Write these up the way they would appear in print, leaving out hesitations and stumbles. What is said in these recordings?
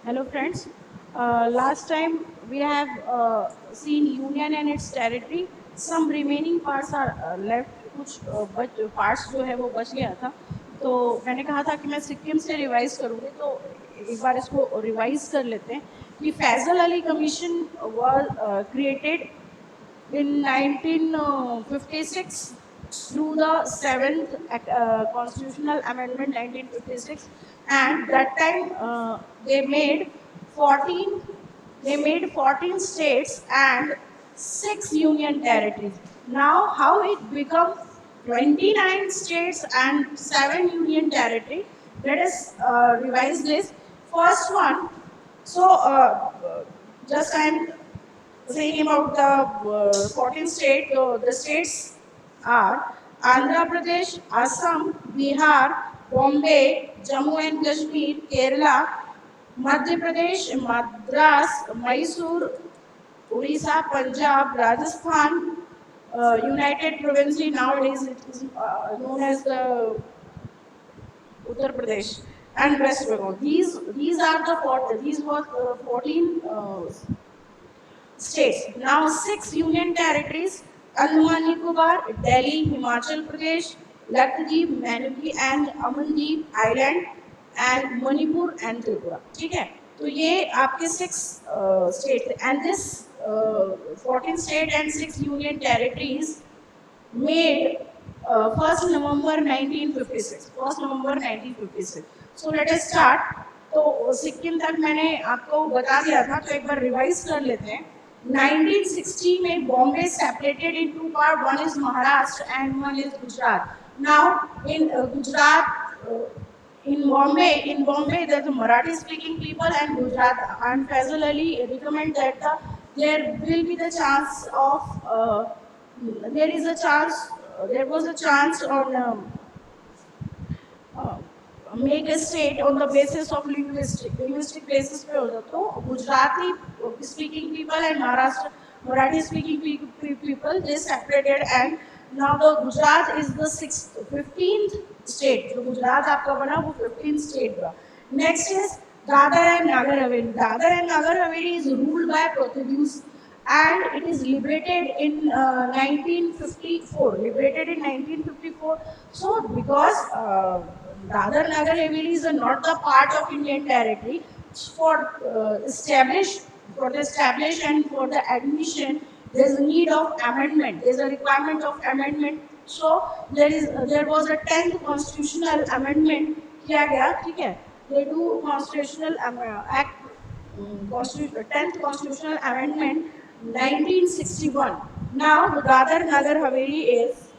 Hello, friends. Last time we have seen union and its territory. Some remaining parts are left. कुछ बच parts जो है वो बच गया था. तो मैंने कहा था कि मैं सिक्किम से रिवाइज करूँगी. तो एक बार इसको रिवाइज कर लेते हैं कि Fazal Ali commission was created in 1956 through the seventh constitutional amendment 1956, and that time they made 14 14 states and 6 union territories. Now how it become 29 states and 7 union territory? Let us revise this. First one. So just I am saying about the 14 states. The states are Andhra Pradesh, Assam, Bihar, Bombay, Jammu and Kashmir, Kerala, Madhya Pradesh, Madras, Mysore, Orissa, Punjab, Rajasthan, United Province. Nowadays it is known as the Uttar Pradesh and West Bengal. These are the these were 14 states. Now 6 union territories: Andaman Nicobar, Delhi, Himachal Pradesh, Lakshadweep, Manipur and Amandeep Island, and Manipur and Tripura. ठीक है. तो ये आपके 6 state and this 14 state and 6 union territories made 1st November 1956. 1st November 1956. So let us start. तो सिक्किम तक मैंने आपको बता दिया था, तो एक बार रिवाइज कर लेते हैं. 1960 में Bombay separated in two parts. One is Maharashtra and one is Gujarat. Now in Gujarat, in Bombay, there's a Marathi-speaking people and Gujarat. And Faisal Ali recommend that there will be the chance of there is a chance. There was a chance on uh, make a state on the basis of linguistic basis पे होता. तो Gujarati speaking people and Maharashtra Marathi speaking people, they separated, and now the Gujarat is the 15th state. जो गुजरात आपका बना वो 15th state बना. Next is Dadar and Nagar Haveli. Dadar and Nagar Haveli is ruled by Portuguese, and it is liberated in 1954. Liberated in 1954. So because Dadar Nagar Haveli is not the part of Indian territory, for the establish and for the admission, there is a need of amendment. There is a requirement of amendment. So there was a 10th constitutional amendment किया गया. ठीक है. They do constitutional act 10th constitutional amendment 1961. Now the Dadar Nagar Haveli is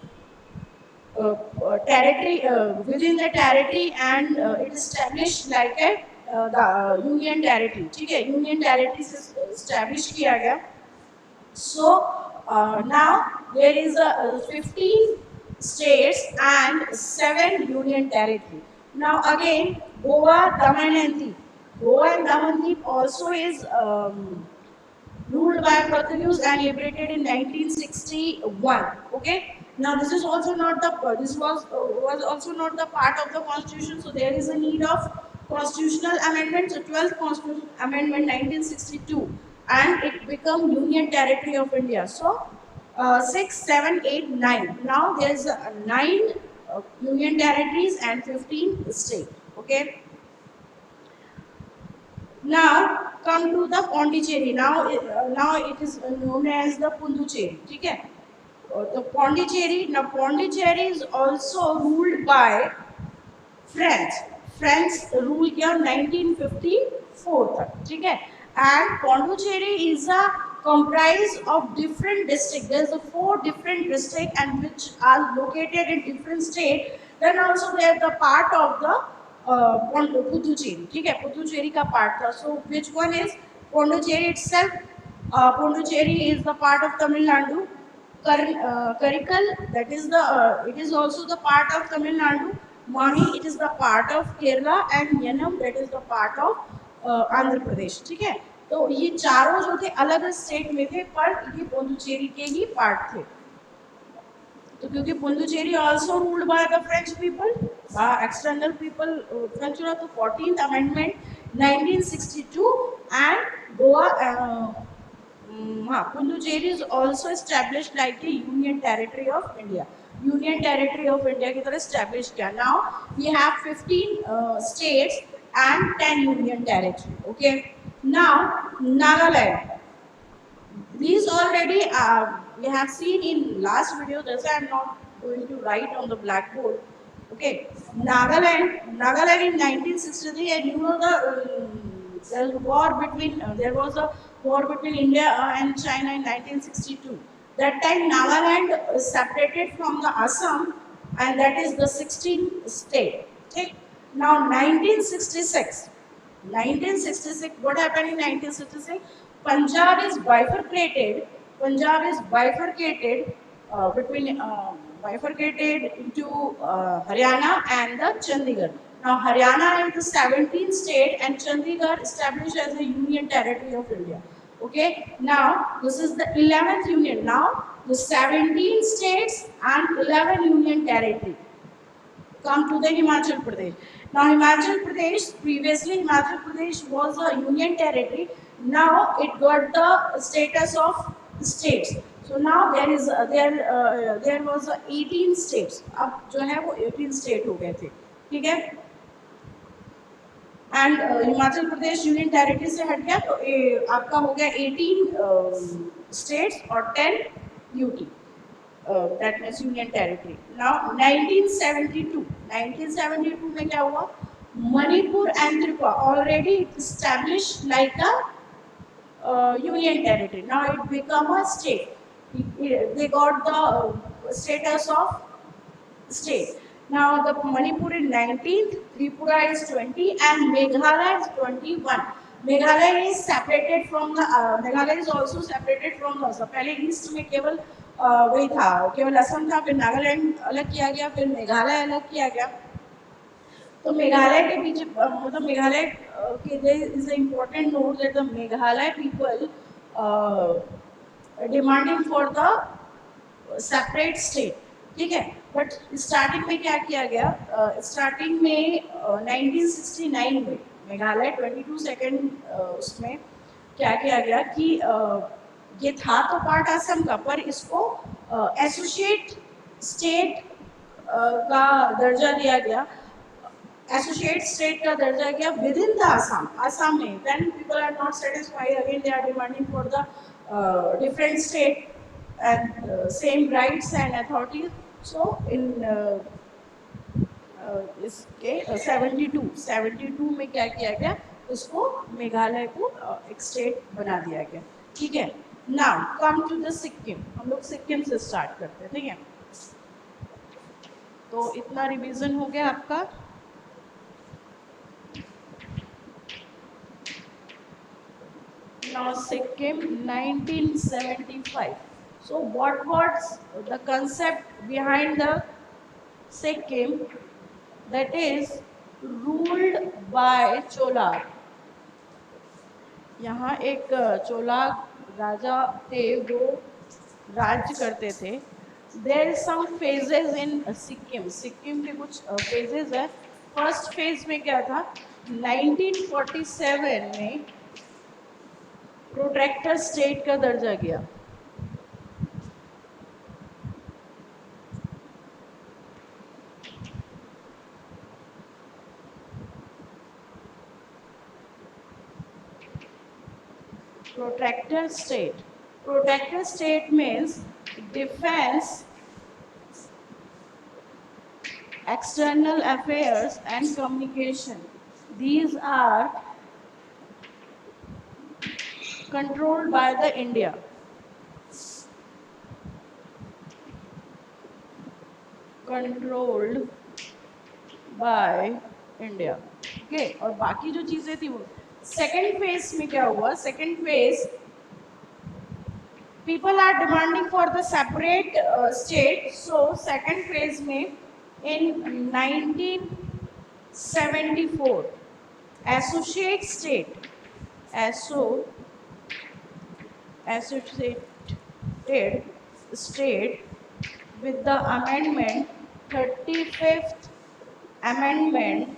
territory within the territory, and it is established like a the union territory. ठीक है. Union territory से established किया गया. So now there is a 15 states and 7 union territory. Now again Goa, Daman and Diu. Goa and Daman Diu also is ruled by Portuguese and liberated in 1961. Okay. Now this is also not the this was also not the part of the constitution. So there is a need of constitutional amendment. So 12th constitutional amendment 1962, and it become union territory of India. So 6, 7, 8, 9. Now there is 9 union territories and 15 states. Okay. Now come to the Pondicherry. Now it is known as the Pondicherry. ठीक है. The Pondicherry. Now Pondicherry is also ruled by French. French rule किया 1954 तक. ठीक है. And Pondicherry is a comprise of different districts. There's a 4 different districts and which are located in different state. Then also they are the part of the Puducherry. ठीक है. Puducherry का part था. So which one is Pondicherry itself? Pondicherry is the part of Tamil Nadu. Karikal, that is the it is also the part of Tamil Nadu. Mahi, it is the part of Kerala, and Yanam, that is the part of Andhra Pradesh. ठीक है. तो ये चारों जो थे अलग state में थे, पर ये पोंडुचेरी के ही पार्ट थे. तो क्योंकि पोंडुचेरी also ruled by the French people, external people French. तो 14th amendment 1962 and Goa. Puducherry is also established like a union territory of India. Union territory of India की तरह established किया. Now we have 15 states and 10 union territory. Okay. Now Nagaland. These already we have seen in last video. That's why I'm not going to write on the blackboard. Okay, Nagaland in 1963, and you know the war between there was a war between India and China in 1962. That time Nagaland is separated from the Assam, and that is the 16th state. Okay, now 1966. 1966, what happened in 1966? Punjab is bifurcated. Punjab is bifurcated between bifurcated into Haryana and the Chandigarh. Now Haryana is the 17th state and Chandigarh established as a union territory of India. Okay. Now this is the 11th union. Now the 17 states and 11 union territory come to the Himachal Pradesh. Now Himachal Pradesh, previously Himachal Pradesh was a union territory. Now it got the status of states. So now there was 18 states. अब जो है वो 18 state हो गए थे. ठीक है? And Himachal Pradesh union territory से हट गया तो आपका हो गया 18 स्टेट्स और 10 UT. That means union territory. Now 1972. 1972 में क्या हुआ? Manipur and Tripura already established like a union territory. Now it become a state. They got the status of state. Now the Manipur is 19th, Tripura is 20, and Meghalaya is 21. Meghalaya is separated from the Meghalaya is also separated from the पहले east में केवल वही था, केवल असम था, फिर नागालैंड अलग किया गया, फिर मेघालय अलग किया गया. तो मेघालय के बीच मतलब मेघालय के there is an important note that the Meghalaya people demanding for the separate state. ठीक है. बट स्टार्टिंग में क्या किया गया? स्टार्टिंग में 1969 में मेघालय 22 सेकेंड उसमें क्या किया गया कि ये था तो पार्ट असम का, पर इसको एसोसिएट स्टेट का दर्जा दिया गया. एसोसिएट स्टेट का दर्जा गया विद इन द असम में. Then people are not satisfied, again they are demanding for the different state and same rights and authorities. So in इसके 72 में क्या किया गया? उसको मेघालय को एक स्टेट बना दिया गया. ठीक है. Now come to the Sikkim. हम लोग सिक्किम से स्टार्ट करते हैं. ठीक है. तो इतना रिवीजन हो गया आपका. Now Sikkim 1975. So what was the concept behind the Sikkim? That is ruled by Cholar. यहाँ एक चोला राजा थे, वो राज्य करते थे. There is some phases in Sikkim. Sikkim के कुछ phases है. फर्स्ट फेज में क्या था? 1947 में प्रोटेक्टर स्टेट का दर्जा गया. Protector state. Protector state means defense, external affairs and communication. These are controlled by the India. Controlled by India. Okay. और बाकी जो चीजें थी वो सेकेंड फेज में क्या हुआ? Second phase people are demanding for the separate state. So second phase में in 1974 associate state with the amendment 35th amendment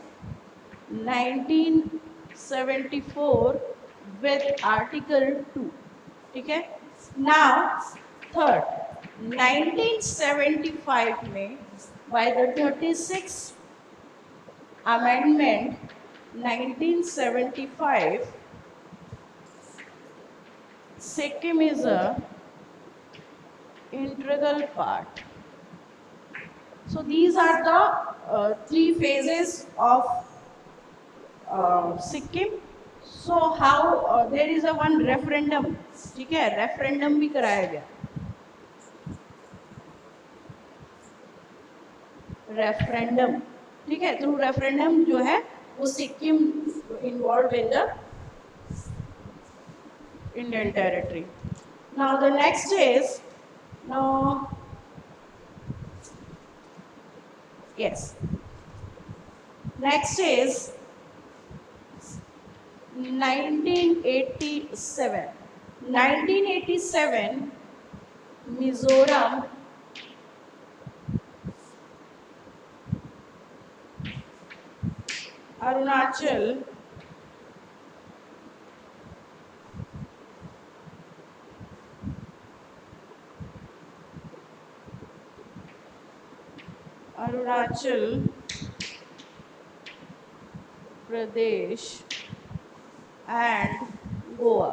19 74 with Article 2. ठीक है. Now third, 1975 में by the 36th Amendment 1975, Sikkim is a integral part. So these are the three phases of Sikkim. So how there is a one referendum, ठीक है, referendum भी कराया गया. Referendum, ठीक है, थ्रू रेफरेंडम जो है वो Sikkim involve in the Indian territory. Now the next is now yes, next is 1987. 1987 Mizoram Arunachal Pradesh and Goa.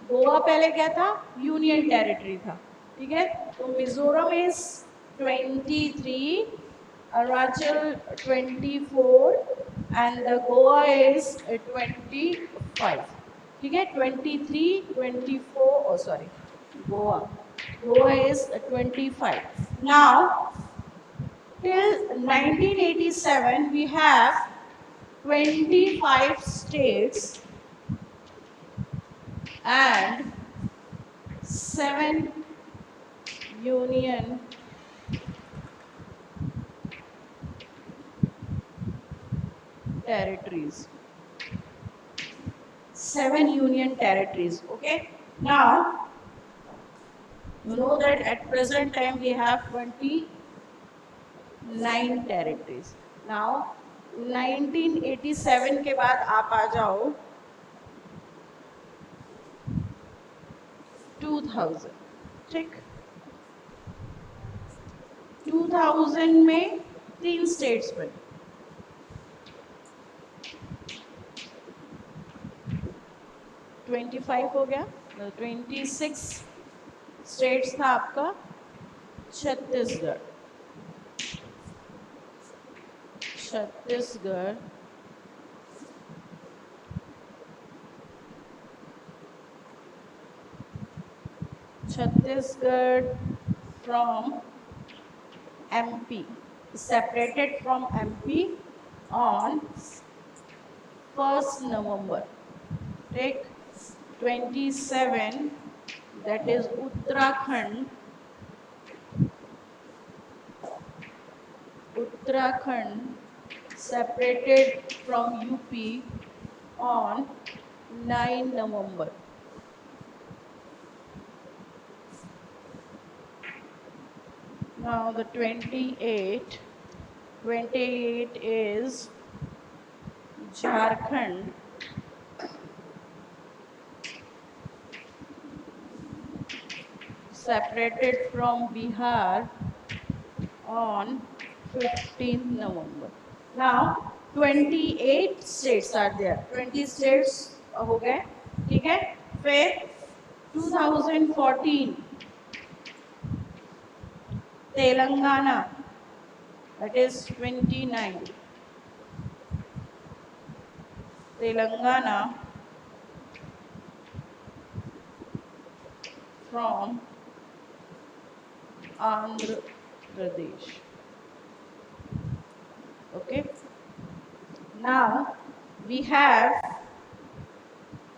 Goa पहले क्या था, यूनियन टेरिटरी था, ठीक है. तो Mizoram is 23, Arunachal 24 and the Goa is 25, ठीक है. 23, 24, oh sorry, Goa is 25. Now till 1987 we have 25 states and 7 union territories. 7 union territories, okay. Now you know that at present time we have 29 territories. Now 1987 के बाद आप आ जाओ 2000, ठीक. 2000 में 3 स्टेट्स बने. 25 हो गया, 26 स्टेट्स था आपका Chhattisgarh. Chhattisgarh from MP, separated from MP on 1st November. Take 27, that is Uttarakhand separated from UP on 9 November. Now the 28 is Jharkhand separated from Bihar on 15th November. Now 28 states are there. 20 states हो गए, ठीक है. फिर 2014 Telangana, that is 29. Telangana from Andhra Pradesh. Okay. Now we have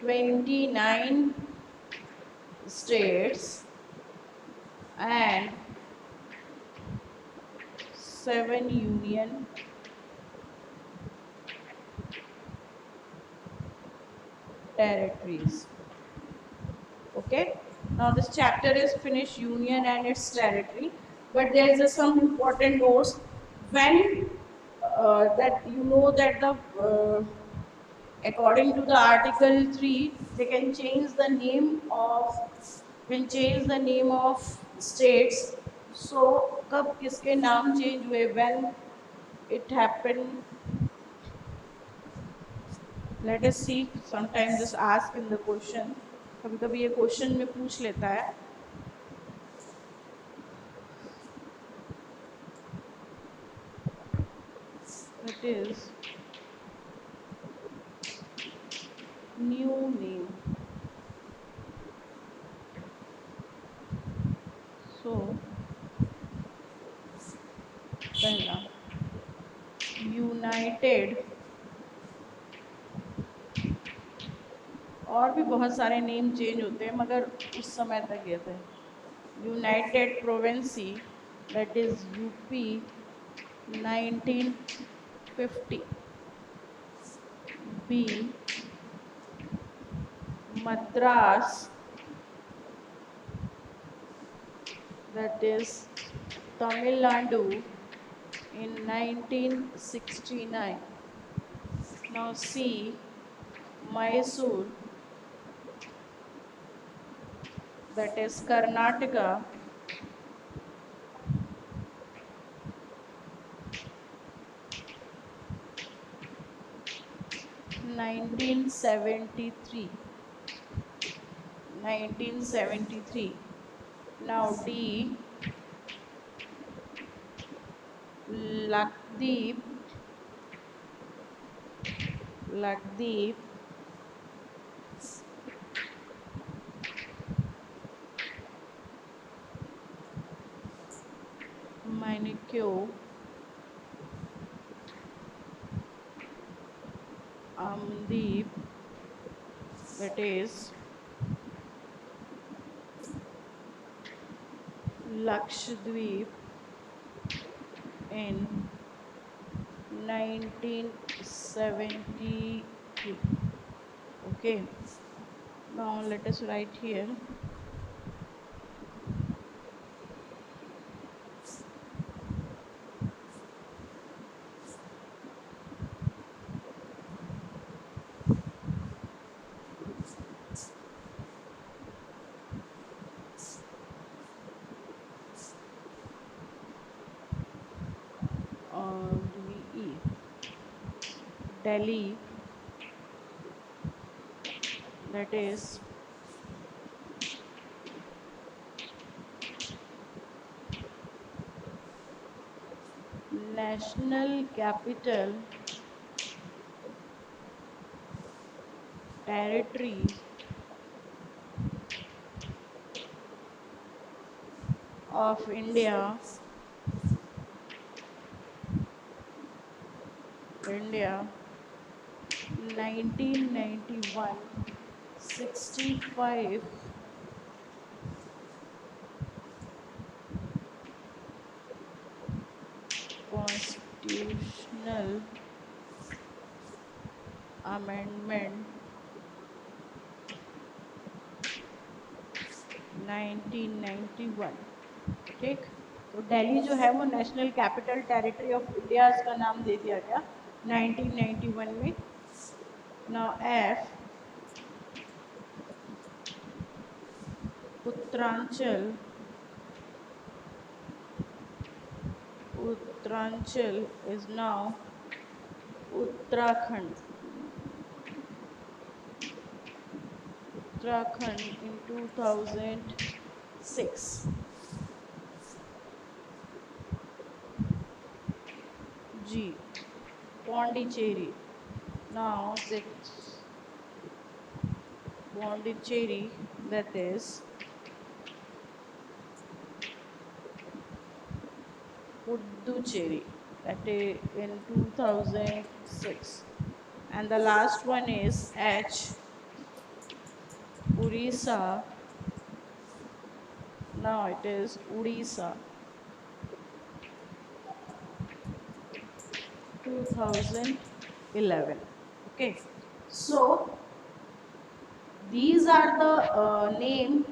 29 states and 7 union territories. Okay. Now this chapter is finished, union and its territory, but there is some important notes when that you know that the According to the Article 3, they can change the name of states. So कब किसके नाम change हुए, when it happened, let us see. Sometimes just ask in the question, कभी कभी ये question में पूछ लेता है. It is new name. So पहला यूनाइटेड, और भी बहुत सारे नेम चेंज होते हैं मगर उस समय तक ये थे. United provinces, that is UP 1950. B Madras, that is Tamil Nadu in 1969. Now C Mysore, that is Karnataka, 1973. 1973. Now D Lakdeep, Lakdeep, Manicure, Amdeep, that is Lakshadweep in 1972. Okay, now let us write here. DE, Delhi, that is National Capital Territory of India, India 1991, 65 constitutional amendment 1991. ठीक, तो दिल्ली जो है वो national capital territory of India का नाम दे दिया गया 1991 में. Now F Uttaranchal, Uttaranchal is now Uttarakhand. Uttarakhand in 2006. G Pondicherry. Now it's Pondicherry, that is Puducherry, that is in 2006. And the last one is H Orissa. Now it is Odisha 2011. Okay, so these are the name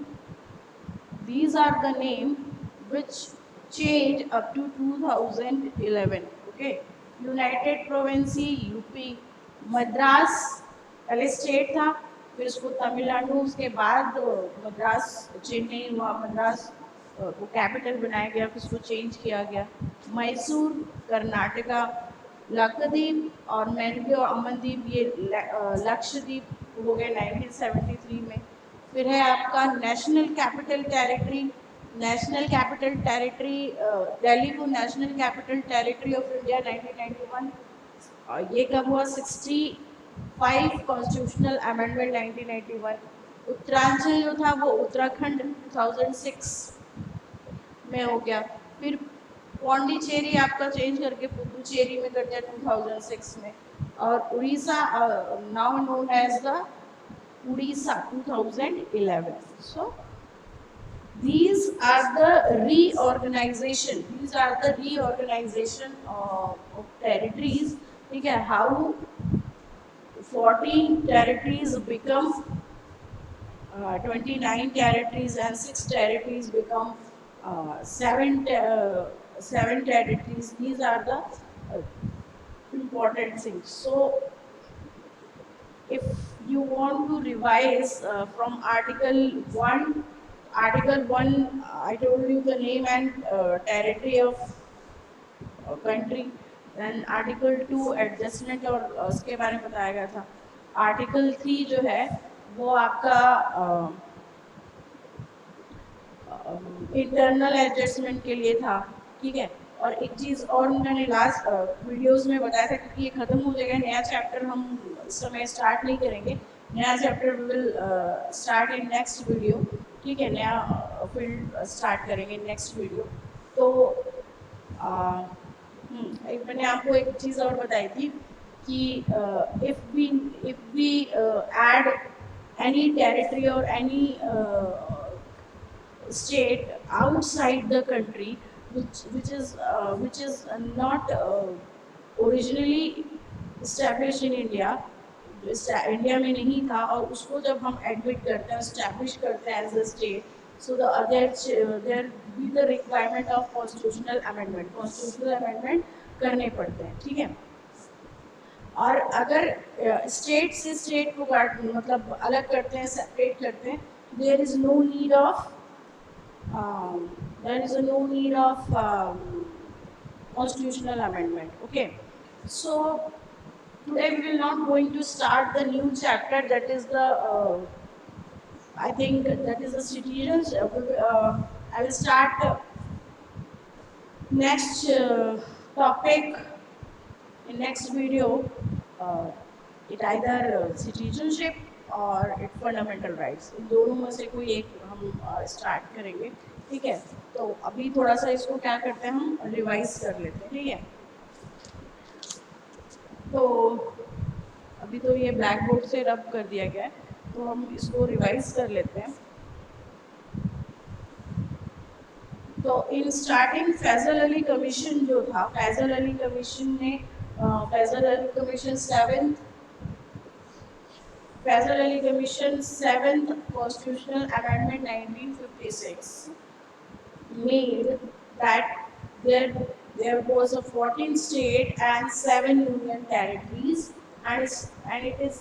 which change up to 2011. Okay, United Province UP, Madras पहले state था, फिर उसको तमिलनाडु, उसके बाद मद्रास, चेन्नई हुआ, मद्रास को capital बनाया गया, फिर उसको चेंज किया गया। मैसूर कर्नाटका, लक्षद्वीप और मैनवी और अमनदीप ये लक्षद्वीप हो गए 1973 में। फिर है आपका national capital territory. National capital territory Delhi को national capital territory of India 1991। और ये कब हुआ? 65 कॉन्स्टिट्यूशनल अमेंडमेंट 1991। उत्तरांचल जो था वो उत्तराखंड 2006 में हो गया। फिर पौंडीचेरी आपका चेंज करके पुदुचेरी में कर दिया 2006 में। और Orissa now known as the Orissa 2011। So these are the reorganization of territories. ठीक है, how 14 territories become 29 territories and 6 territories become 7 territories. These are the important things. So if you want to revise from Article 1, I told you the name and territory of country. Then Article 2 adjustment और उसके बारे में बताया गया था। Article 3 जो है वो आपका इंटरनल एडजस्टमेंट के लिए था। ठीक है, और एक चीज़ और मैंने लास्ट वीडियोस में बताया था, क्योंकि ये ख़त्म हो जाएगा, नया चैप्टर हम इस समय स्टार्ट नहीं करेंगे। नया chapter will start in next video. ठीक है, नया फील्ड स्टार्ट करेंगे नेक्स्ट वीडियो। तो एक मैंने आपको एक चीज़ और बताई थी कि if we add any territory or any state outside the country which is not originally established in India, जो इंडिया में नहीं था, और उसको जब हम एडमिट करते हैं, एस्टैब्लिश करते हैं as a state, so the there be the requirement of constitutional amendment करने पड़ते हैं। ठीक है, और अगर स्टेट से स्टेट को काट मतलब अलग करते हैं, सेपरेट करते हैं, there is no need of constitutional amendment. Okay, so today we will not going to start the new chapter, that is the I think that is the citizens. I will start next topic in next video. It either citizenship और it fundamental rights, इन दोनों में से कोई एक हम start करेंगे। ठीक है, तो अभी थोड़ा सा इसको क्या करते हैं, हम रिवाइज कर लेते हैं। ठीक है, तो अभी तो ये ब्लैक बोर्ड से रब कर दिया गया है, तो हम इसको रिवाइज कर लेते हैं। तो in starting Fazal Ali commission जो था, फैजल अली कमीशन ने Fazal Ali commission seventh constitutional amendment 1956 made that there was a 14 state and 7 union territories, and it is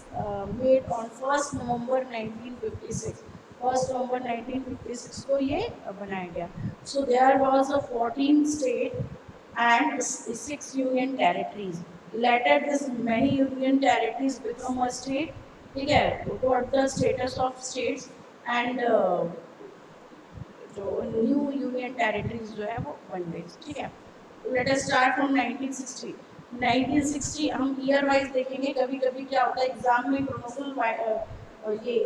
made on 1st November 1956। 1st November 1956 को ये बनाया गया। So there was a 14 state and 6 union territories. Later this many union territories become a state। ठीक है, got the status of states and जो new union territories जो है वो बन गई। ठीक है, लेट अस स्टार्ट फ्रॉम 1960। 1960 हम ईयर वाइज देखेंगे। कभी कभी क्या होता है एग्जाम में क्रोनोकल ये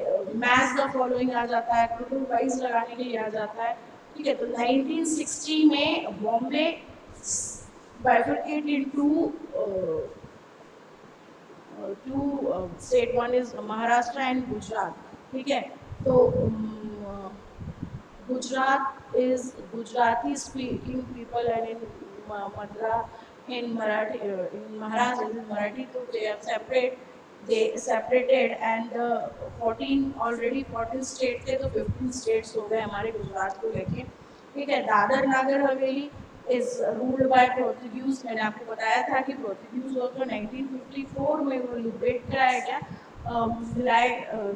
मैच द फॉलोइंग आ जाता है, क्रोनोकल वाइज लगाने के लिए आ जाता है। ठीक है, तो 1960 में Bombay bifurcate into two state, one is Maharashtra and Gujarat. ठीक है, तो Gujarat is Gujarati speaking people, and in in Maharashtra is Marathi, so they are separate. They separated, and the 14 already 14 states थे, तो 15 states हो गए हमारे गुजरात को लेके। ठीक है, Dadar Nagar Haveli is ruled by Portuguese। मैंने आपको बताया था कि Portuguese को 1954 में वो लिबरेट कराया गया, मिलाया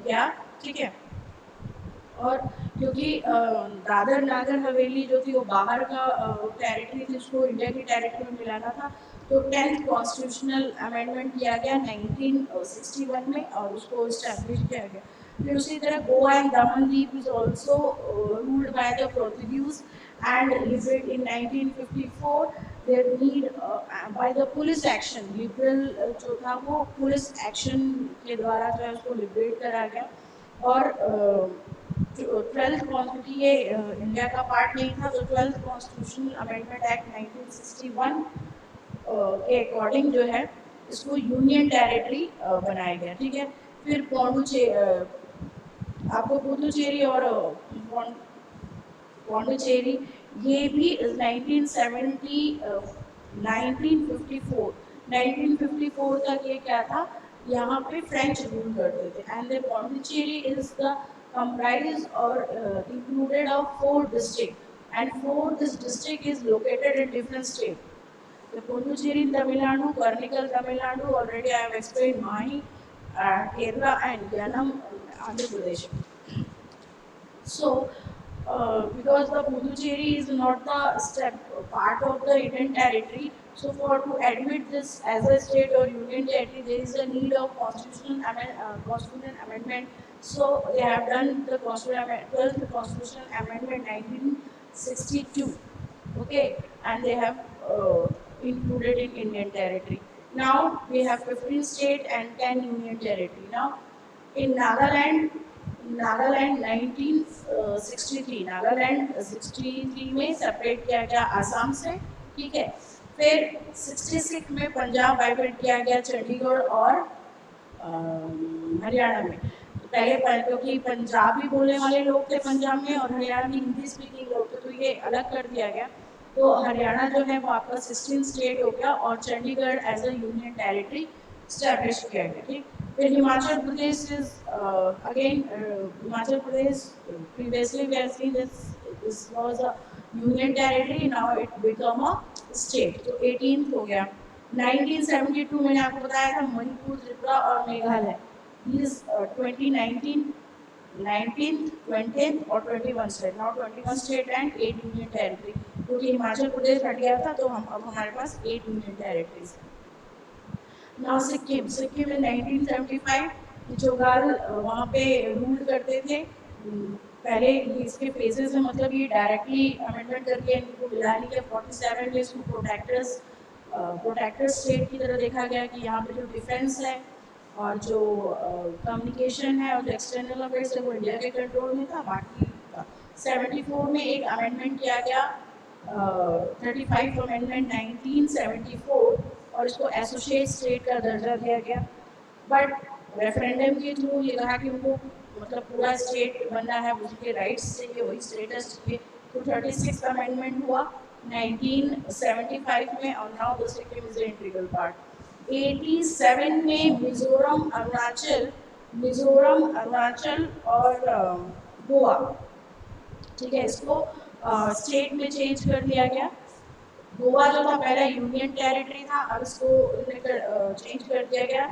गया, ठीक है। और क्योंकि दादर नागर हवेली जो थी वो बाहर का टेरिटरी थी, उसको इंडिया की टेरिटरी में मिलाना था, तो 10th कॉन्स्टिट्यूशनल अमेंडमेंट किया गया 1961 में और उसको इस्टेब्लिश किया गया। फिर उसी तरह Goa and Daman Diu is also ruled by the Portuguese and liberate in 1954 there need by the police action, liberal जो था वो पुलिस एक्शन के द्वारा जो है उसको लिबरेट करा गया। और 12th कॉन्स्टिट्यूशन, ये इंडिया का पार्ट नहीं था, तो 12th कॉन्स्टिट्यूशनल अमेंडमेंट एक्ट 1961 के अकॉर्डिंग जो है इसको यूनियन टेरिटरी बनाया गया, ठीक है। फिर आपको पुदुचेरी और पौंडीचेरी, ये भी 1954 तक ये क्या था, यहाँ पे फ्रेंच रूल करते थे। And the Pondicherry is the comprised or included of 4 districts, and 4 this district is located in different states. The Pondicherry in Tamil Nadu, Karnikal Tamil Nadu, already I have explained, Mahi, Kerala and Yanam, Andhra Pradesh. So, because the Puducherry is not the part of the Indian territory, so for to admit this as a state or union territory, there is a need of constitutional amendment. So they have done the 12th constitutional amendment 1962. Okay, and they have included in Indian territory. Now we have 15 state and 10 union territory. Now in Nagaland 1963, Nagaland 63 में separate किया गया आसाम से, ठीक है। फिर 66 में Punjab bifurcate किया गया चंडीगढ़ और हरियाणा में। तो पहले क्योंकि पंजाबी बोलने वाले लोग थे पंजाब में और हरियाणा में हिंदी स्पीकिंग लोग थे, तो ये अलग कर दिया गया। तो हरियाणा जो है वो आपका 16 स्टेट हो गया और Chandigarh as a union territory establish किया गया, ठीक। Then Himachal Pradesh is again Himachal Pradesh previously we have seen this was a union territory, now it become a state, तो 18th हो गया। 1972 मैंने आपको बताया था मणिपुर, त्रिपुरा और मेघालय, these 2019 19th, 20th और 21 state, now 21 state and 8 union territory, क्योंकि हिमाचल प्रदेश हट गया था तो हम अब हमारे पास 8 union territories. Now Sikkim, Sikkim में 1975 चौगाल वहाँ पे रूल करते थे। पहले इसके फेजेस में, मतलब ये डायरेक्टली अमेंडमेंट करके इनको मिला नहीं किया। 47 में इसको प्रोटेक्टर स्टेट की तरह देखा गया कि यहाँ पे जो डिफेंस है और जो कम्युनिकेशन है और जो एक्सटर्नल अफेयर्स है वो इंडिया के कंट्रोल में था, बाकी 74 में एक अमेंडमेंट किया गया 35 अमेंडमेंट 1974 और इसको एसोसिएट स्टेट का दर्जा दिया गया। बट रेफरेंडम के थ्रू ये कहा कि उनको मतलब पूरा स्टेट बनना है, उसके राइट्स चाहिए, वही स्टेटस चाहिए, तो 36 अमेंडमेंट हुआ 1975 में और now the Sikkim is an integral part. 87 में मिजोरम, अरुणाचल और गोवा, ठीक है, इसको स्टेट में चेंज कर दिया गया। गोवा जो था पहले यूनियन टेरिटरी था, अब इसको चेंज कर दिया गया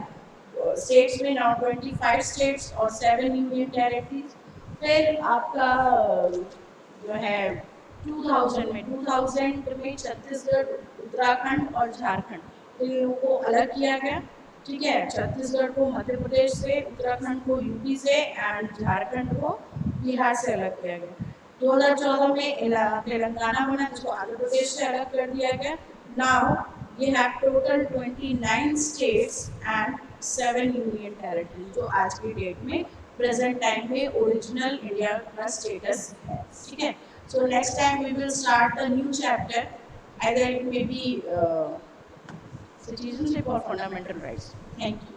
स्टेट्स में, नाउ 25 स्टेट्स और 7 यूनियन टेरिटरीज। फिर आपका जो है 2000 में छत्तीसगढ़, उत्तराखंड और झारखंड, इन लोगों को अलग किया गया, ठीक है। छत्तीसगढ़ को मध्य प्रदेश से, उत्तराखंड को यूपी से एंड झारखंड को बिहार से अलग किया गया। 2014 में तेलंगाना बना, जिसको आंध्र प्रदेश से अलग कर दिया गया। Now we have total 29 states and 7 union territories, जो आज की डेट में प्रेजेंट टाइम में ओरिजिनल इंडिया का स्टेटस है, ठीक है। So next time we will start a new chapter, either it may be citizenship or fundamental rights. Thank you.